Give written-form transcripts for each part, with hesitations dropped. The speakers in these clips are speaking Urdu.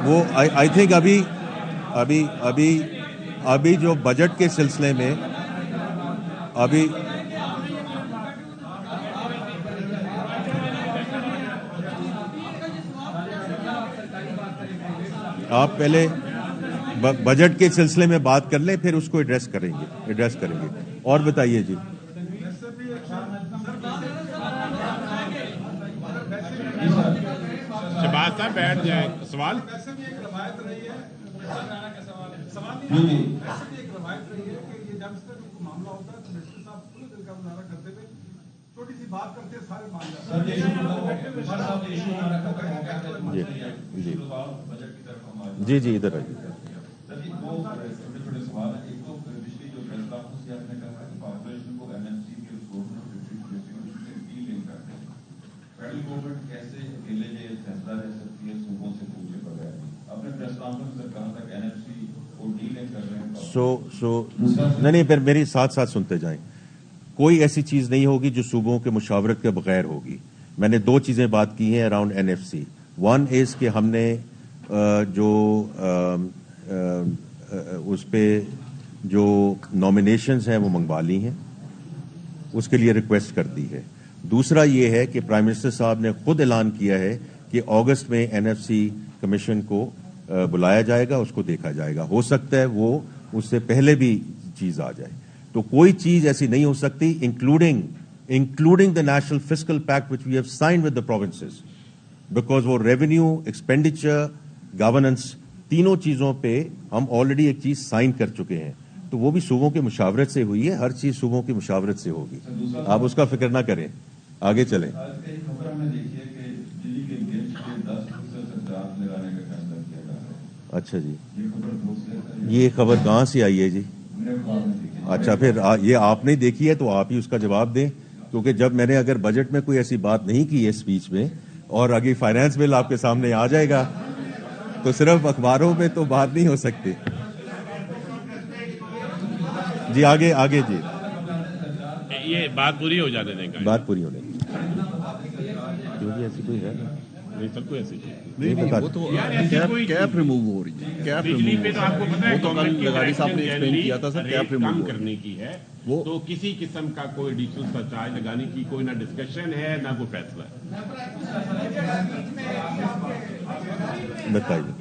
وہ آئی تھنک ابھی جو بجٹ کے سلسلے میں ابھی آپ پہلے بجٹ کے سلسلے میں بات کر لیں، پھر اس کو ایڈریس کریں گے. اور بتائیے جی. شہباز صاحب بیٹھ جائیں. سوال ویسے بھی ایک روایت رہی ہے کہ یہ جب سے کوئی معاملہ ہوتا ہے تو منسٹر صاحب کھلے دل کا مظاہرہ کرتے ہوئے چھوٹی سی بات کرتے ہیں سارے مان جاتے ہیں. جی ادھر آئیے. چھوٹے سوال ہے. ایک تو پچھلی جو پریس کانفرنس سے آپ نے کہا کہ کارپوریشن کو NMC کے ریسورس ڈیل کرتے ہیں. فیڈرل گورنمنٹ کیسے اکیلے یہ فیصلہ لے سکتی ہے صوبوں سے پوچھے بغیر؟ آپ نے پریس کانفرنس میں کہا تھا کہ NMC کو ڈیل کر رہے ہیں. نہیں پھر میری ساتھ سنتے جائیں. کوئی ایسی چیز نہیں ہوگی جو صوبوں کے مشاورت کے بغیر ہوگی. میں نے دو چیزیں بات کی ہیں اراؤنڈ NFC. ون از کہ ہم نے جو اس پہ جو نامینیشنز ہیں وہ منگوا لی ہیں، اس کے لیے ریکویسٹ کر دی ہے. دوسرا یہ ہے کہ پرائم منسٹر صاحب نے خود اعلان کیا ہے کہ اگست میں NFC کمیشن کو بلایا جائے گا، اس کو دیکھا جائے گا. ہو سکتا ہے وہ اس سے پہلے بھی چیز آ جائے. تو کوئی چیز ایسی نہیں ہو سکتی including the national fiscal pact which we have signed with the provinces, because وہ ریونیو، ایکسپینڈیچر، گورننس، تینوں چیزوں پہ ہم آلریڈی ایک چیز سائن کر چکے ہیں. تو وہ بھی صوبوں کی مشاورت سے ہوئی ہے. ہر چیز صوبوں کی مشاورت سے ہوگی. آپ اس کا فکر نہ کریں، آگے چلیں. خبر ہم نے دیکھی ہے کہ دلی کے گیٹ پہ 10% لگانے کا فیصلہ کیا جا رہا ہے. اچھا جی، یہ خبر کہاں سے آئی ہے جی؟ اچھا، پھر یہ آپ نے دیکھی ہے تو آپ ہی اس کا جواب دیں، کیونکہ جب میں نے اگر بجٹ میں کوئی ایسی بات نہیں کی ہے اسپیچ میں، اور اگر فائنانس بل آپ کے سامنے آ جائے گا تو صرف اخباروں میں تو بات نہیں ہو سکتی. جی آگے جی. یہ بات پوری ہو جانے دیں گا. بات پوری ہونے کی کیونکہ ایسی کوئی ہے نہیں سر، کوئی ایسی نہیں، وہ تو کیپ ریموو ہو رہی ہے. کیپ بجلی پہ تو آپ کو پتا ہے وہ تو کل لگاری صاحب نے ایکسپلین کیا تھا سر. کیپ کم ریموو کرنے کی ہے، تو کسی قسم کا کوئی ایڈیشنل سرچارج لگانے کی کوئی نہ ڈسکشن ہے نہ کوئی فیصلہ ہے. بتائیے.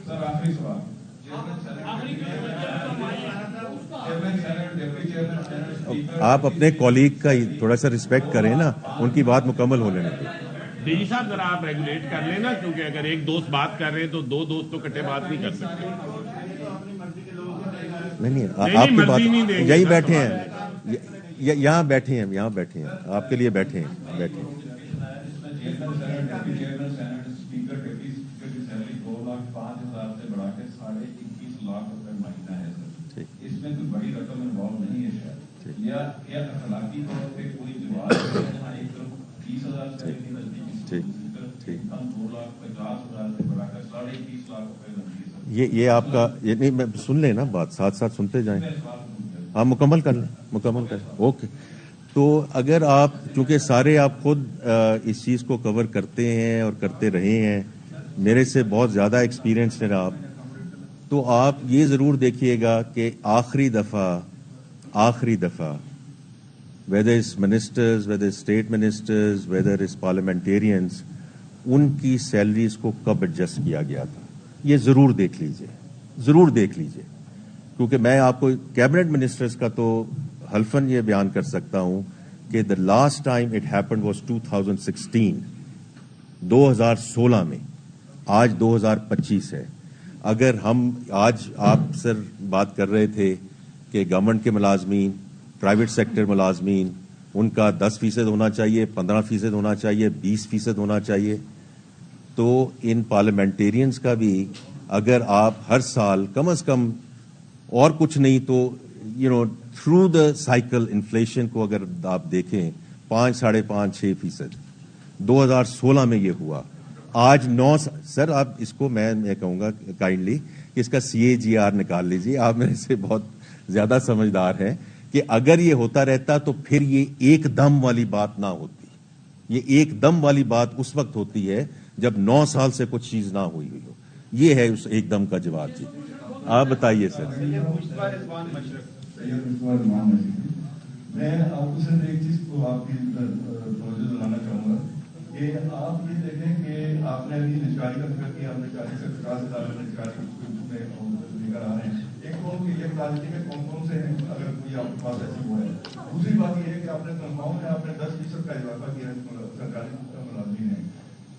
آپ اپنے کولیگ کا تھوڑا سا ریسپیکٹ کریں نا، ان کی بات مکمل ہونے دیں. ڈی جی صاحب ذرا آپ ریگولیٹ کر لیں نا، کیونکہ اگر ایک دوست بات کر رہے ہیں تو دو دوست تو کٹے بات نہیں کر سکتے. نہیں آپ کی بات یہی بیٹھے ہیں، یہاں بیٹھے ہیں آپ کے لیے بیٹھے ہیں. اس میں کوئی بڑی رقم انوالو نہیں ہے شاید، یا اخلاقی طور پہ کوئی جواب ہے. ایک طرف 30,000 سے لے کے نزدیک 2,50,000 سے بڑھا کر 21.5 لاکھ روپے نزدیک. یہ آپ کا نہیں، میں سن لیں نا بات، ساتھ سنتے جائیں. ہاں مکمل کر لیں. اوکے. تو اگر آپ، چونکہ سارے آپ خود اس چیز کو کور کرتے ہیں اور کرتے رہے ہیں، میرے سے بہت زیادہ ایکسپیرینس ہے آپ، تو آپ یہ ضرور دیکھیے گا کہ آخری دفعہ whether it's ministers, whether it's state ministers, whether it's parliamentarians، ان کی سیلریز کو کب ایڈجسٹ کیا گیا تھا، یہ ضرور دیکھ لیجئے. کیونکہ میں آپ کو کیبنٹ منسٹرز کا تو حلفاً یہ بیان کر سکتا ہوں کہ the last time it happened was 2016 میں. آج 2025 ہے. اگر ہم آج، آپ سر بات کر رہے تھے کہ گورنمنٹ کے ملازمین، پرائیویٹ سیکٹر ملازمین، ان کا 10% ہونا چاہیے، 15% ہونا چاہیے، 20% ہونا چاہیے. تو ان پارلیمنٹیرینز کا بھی اگر آپ ہر سال کم از کم، اور کچھ نہیں تو تھرو دا سائیکل انفلیشن کو اگر آپ دیکھیں 5.5-6%، 2016 میں یہ ہوا. آج 9. سر آپ اس کو میں کہوں گا کائنڈلی کہ اس کا CAGR نکال لیجیے. آپ میرے سے بہت زیادہ سمجھدار ہیں کہ اگر یہ ہوتا رہتا تو پھر یہ ایک دم والی بات نہ ہوتی. یہ ایک دم والی بات اس وقت ہوتی ہے جب 9 سال سے کچھ چیز نہ ہوئی ہو. یہ ہے اس ایک دم کا جواب. جی آپ بتائیے سر. میں آپ کو صرف ایک چیز کو آپ کی توجہ دلانا چاہوں گا کہ آپ یہ دیکھیں کہ آپ نے ابھی نجکاری کا ذکر کیا. ہم نجکاری سے 50 ادارے نجکاری میں لے کر آ رہے ہیں. ایک تو کہ یہ بتا دیجیے کہ کون کون سے ہیں اگر کوئی آپ کے پاس ایسی ہوا ہے. دوسری بات یہ ہے کہ آپ نے تنخواہوں میں آپ نے 10% کا اضافہ کیا ہے سرکاری ملازمین ہیں.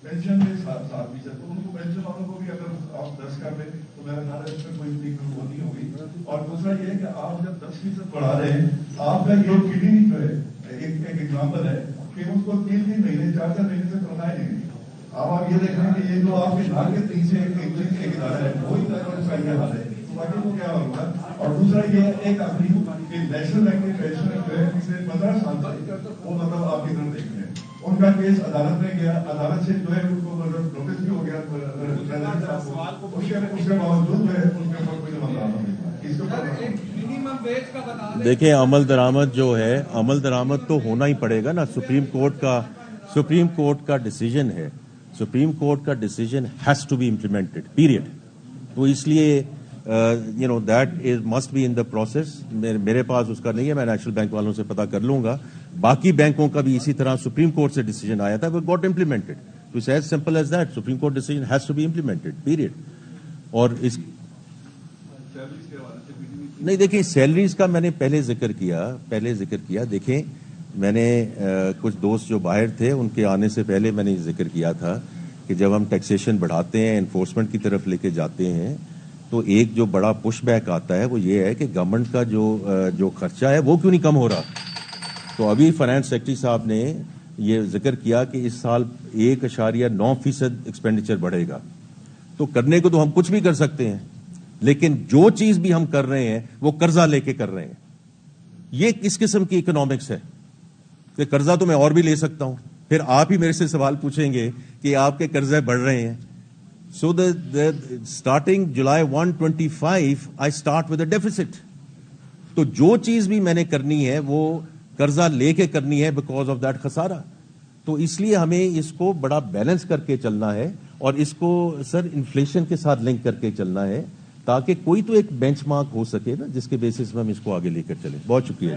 پینشن میں 7%. تو ان کو پینشن والوں کو بھی اگر آپ 10 کر دیں تو میرا خیال ہے اس میں کوئی وہ نہیں ہوگی. اور دوسرا یہ ہے کہ آپ جب 10% بڑھا رہے ہیں, آپ کا یہ کلینک جو ہے ایک ایگزامپل ہے کہ اس کو 3 مہینے 4 مہینے سے تنخواہیں نہیں دی. اب آپ یہ دیکھ رہے ہیں کہ یہ جو آپ کے نام کے 3 سے ایک ادارہ ہے وہی چاہیے حال ہے. باقی کو کیا ہوگا. اور دوسرا یہ ایک آخری کہ نیشنل بینک کے پینشنر جو ہے پچھلے 15 سال سے وہ مطلب آپ کی طرف دیکھ رہے ہیں. ان کا کیس عدالت میں گیا, عدالت سے جو ہے ان کو نوٹس بھی ہو گیا, اس کے باوجود جو ہے ان کے اوپر کوئی دیکھیں عمل درآمد جو ہے, عمل درآمد تو ہونا ہی پڑے گا نا. سپریم کورٹ کا ڈیسیجن ہے. سپریم کورٹ کا decision has to be implemented period. تو اس لیے that must be in the process. میرے پاس اس کا نہیں ہے, میں نیشنل بینک والوں سے پتا کر لوں گا. باقی بینکوں کا بھی اسی طرح سپریم کورٹ سے ڈیسیجن آیا تھا, وہ گاٹ امپلیمنٹڈ. تو it's as simple as that. Supreme court decision has to be implemented period. اور اس نہیں دیکھیں سیلریز کا میں نے پہلے ذکر کیا. دیکھیں میں نے کچھ دوست جو باہر تھے ان کے آنے سے پہلے میں نے ذکر کیا تھا کہ جب ہم ٹیکسیشن بڑھاتے ہیں, انفورسمنٹ کی طرف لے کے جاتے ہیں, تو ایک جو بڑا پش بیک آتا ہے وہ یہ ہے کہ گورنمنٹ کا جو خرچہ ہے وہ کیوں نہیں کم ہو رہا. تو ابھی فائنانس سیکرٹری صاحب نے یہ ذکر کیا کہ اس سال 1.9% ایکسپینڈیچر بڑھے گا. تو کرنے کو تو ہم کچھ بھی کر سکتے ہیں, لیکن جو چیز بھی ہم کر رہے ہیں وہ قرضہ لے کے کر رہے ہیں. یہ کس قسم کی اکنامکس ہے کہ قرضہ تو میں اور بھی لے سکتا ہوں, پھر آپ ہی میرے سے سوال پوچھیں گے کہ آپ کے قرضے بڑھ رہے ہیں. So starting July 125 I start with a deficit. تو جو چیز بھی میں نے کرنی ہے وہ قرضہ لے کے کرنی ہے بیکاز آف دیٹ خسارہ. تو اس لیے ہمیں اس کو بڑا بیلنس کر کے چلنا ہے, اور اس کو سر انفلیشن کے ساتھ لنک کر کے چلنا ہے, تاکہ کوئی تو ایک بینچ مارک ہو سکے نا جس کے بیسس میں ہم اس کو آگے لے کر چلیں. بہت شکریہ جی.